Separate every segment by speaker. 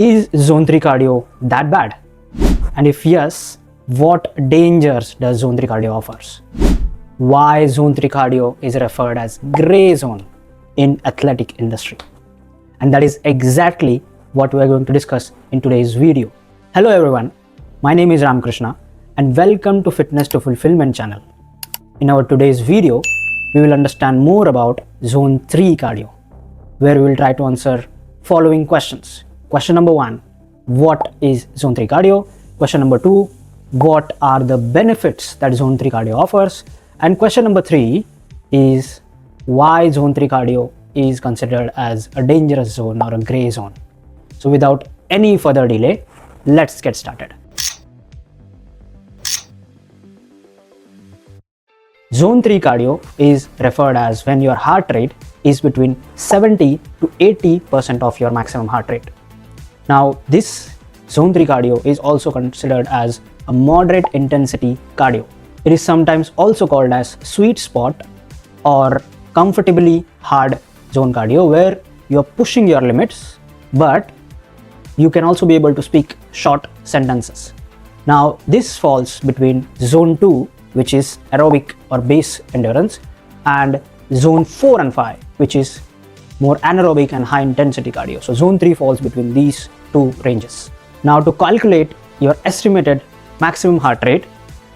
Speaker 1: Is zone 3 cardio that bad? And if yes, what dangers does zone 3 cardio offers? Why zone 3 cardio is referred as gray zone in athletic industry? And that is exactly what we are going to discuss in today's video. Hello everyone, my name is Ramkrishna and welcome to Fitness to Fulfillment channel. In our today's video, we will understand more about zone 3 cardio, where we will try to answer following questions. Question number 1, what is zone 3 cardio? Question number 2, what are the benefits that zone 3 cardio offers? And question number 3 is why zone 3 cardio is considered as a dangerous zone or a gray zone. So without any further delay, let's get started. Zone 3 cardio is referred as when your heart rate is between 70 to 80% of your maximum heart rate. Now, this zone 3 cardio is also considered as a moderate intensity cardio. It is sometimes also called as sweet spot or comfortably hard zone cardio, where you are pushing your limits, but you can also be able to speak short sentences. Now, this falls between zone 2, which is aerobic or base endurance, and zone 4 and 5, which is more anaerobic and high intensity cardio. So zone 3 falls between these two ranges. Now, to calculate your estimated maximum heart rate,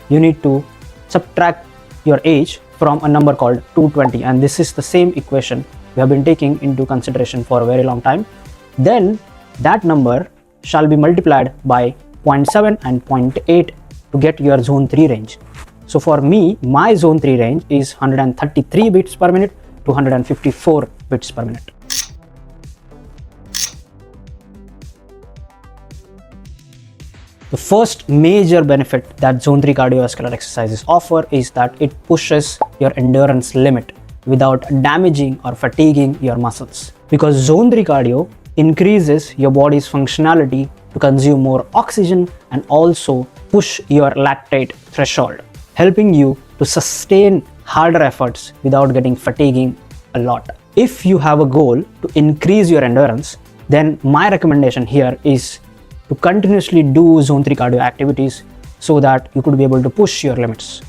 Speaker 1: you need to subtract your age from a number called 220, and this is the same equation we have been taking into consideration for a very long time. Then that number shall be multiplied by 0.7 and 0.8 to get your zone 3 range. So for me, my zone 3 range is 133 beats per minute to 154 beats per minute. The first major benefit that zone 3 cardiovascular exercises offer is that it pushes your endurance limit without damaging or fatiguing your muscles. Because zone 3 cardio increases your body's functionality to consume more oxygen and also push your lactate threshold, helping you to sustain harder efforts without getting fatiguing a lot. If you have a goal to increase your endurance, then my recommendation here is to continuously do zone 3 cardio activities so that you could be able to push your limits.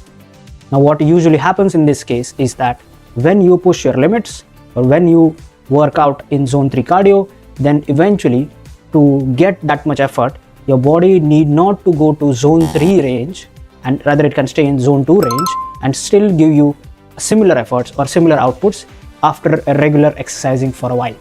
Speaker 1: Now, what usually happens in this case is that when you push your limits or when you work out in zone 3 cardio, then eventually to get that much effort, your body need not to go to zone 3 range, and rather it can stay in zone 2 range and still give you similar efforts or similar outputs after a regular exercising for a while.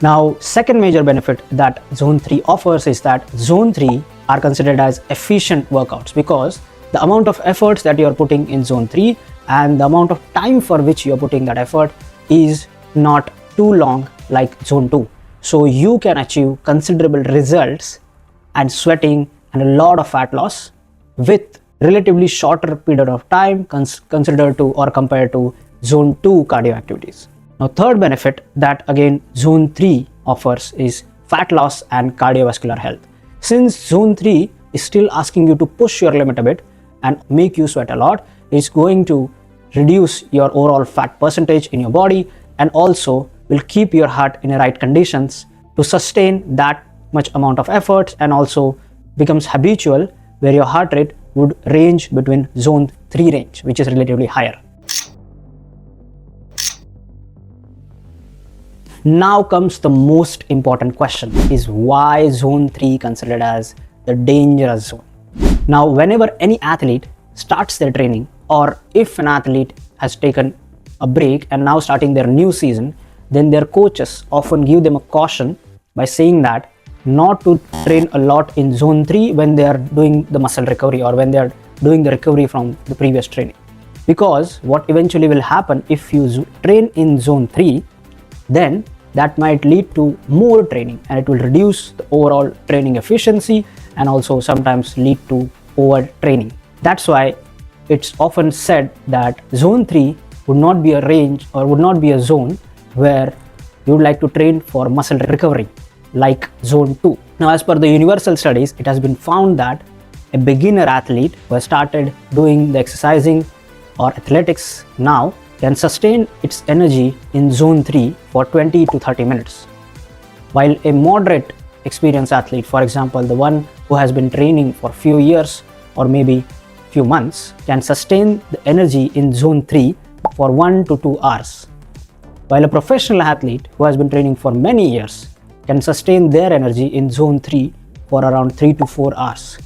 Speaker 1: Now, second major benefit that zone 3 offers is that zone 3 are considered as efficient workouts, because the amount of efforts that you are putting in zone 3 and the amount of time for which you are putting that effort is not too long like zone 2. So you can achieve considerable results and sweating and a lot of fat loss with relatively shorter period of time considered to or compared to zone 2 cardio activities. Now, third benefit that again zone 3 offers is fat loss and cardiovascular health. Since zone 3 is still asking you to push your limit a bit and make you sweat a lot, it's going to reduce your overall fat percentage in your body and also will keep your heart in the right conditions to sustain that much amount of effort, and also becomes habitual where your heart rate would range between zone 3 range, which is relatively higher. Now comes the most important question, is why zone 3 considered as the dangerous zone? Now, whenever any athlete starts their training, or if an athlete has taken a break and now starting their new season, then their coaches often give them a caution by saying that not to train a lot in zone 3 when they are doing the muscle recovery or when they are doing the recovery from the previous training. Because what eventually will happen if you train in zone 3, then that might lead to more training and it will reduce the overall training efficiency and also sometimes lead to overtraining. That's why it's often said that zone 3 would not be a range or would not be a zone where you would like to train for muscle recovery like zone 2. Now, as per the universal studies, it has been found that a beginner athlete who has started doing the exercising or athletics now can sustain its energy in zone 3 for 20 to 30 minutes, while a moderate experienced athlete, for example, the one who has been training for few years or maybe few months, can sustain the energy in zone 3 for 1 to 2 hours, while a professional athlete who has been training for many years can sustain their energy in zone 3 for around 3 to 4 hours.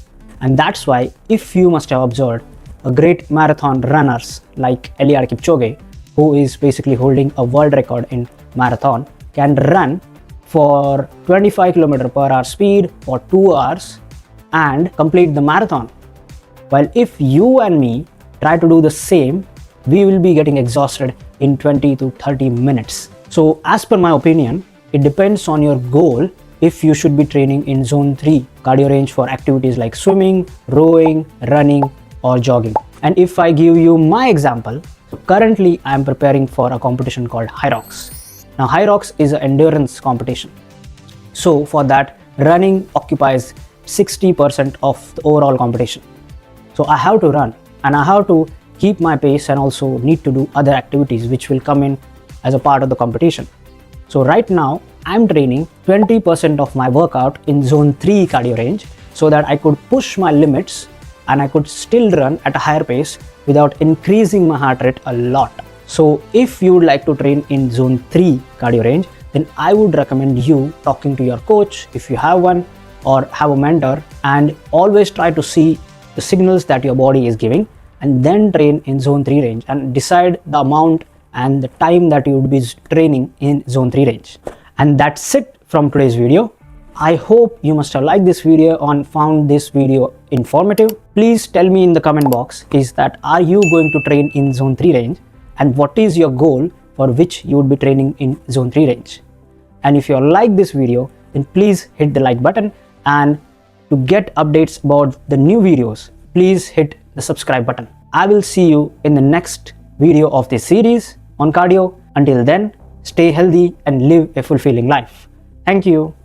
Speaker 1: And that's why, if you must have observed, a great marathon runners like Eliud Kipchoge, who is basically holding a world record in marathon, can run for 25 km/h speed for 2 hours and complete the marathon. While if you and me try to do the same, we will be getting exhausted in 20 to 30 minutes. So as per my opinion, it depends on your goal if you should be training in zone 3 cardio range for activities like swimming, rowing, running or jogging. And if I give you my example, so currently I am preparing for a competition called Hyrox. Now Hyrox is an endurance competition. So for that, running occupies 60% of the overall competition. So I have to run and I have to keep my pace and also need to do other activities which will come in as a part of the competition. So right now I'm training 20% of my workout in zone 3 cardio range so that I could push my limits and I could still run at a higher pace without increasing my heart rate a lot. So if you would like to train in zone 3 cardio range, then I would recommend you talking to your coach if you have one or have a mentor, and always try to see the signals that your body is giving and then train in zone 3 range and decide the amount and the time that you would be training in zone 3 range. And that's it from today's video. I hope you must have liked this video and found this video informative. Please tell me in the comment box, is that are you going to train in zone 3 range, and what is your goal for which you would be training in zone 3 range. And if you like this video, then please hit the like button, and to get updates about the new videos, please hit the subscribe button. I will see you in the next video of this series on cardio. Until then, stay healthy and live a fulfilling life. Thank you.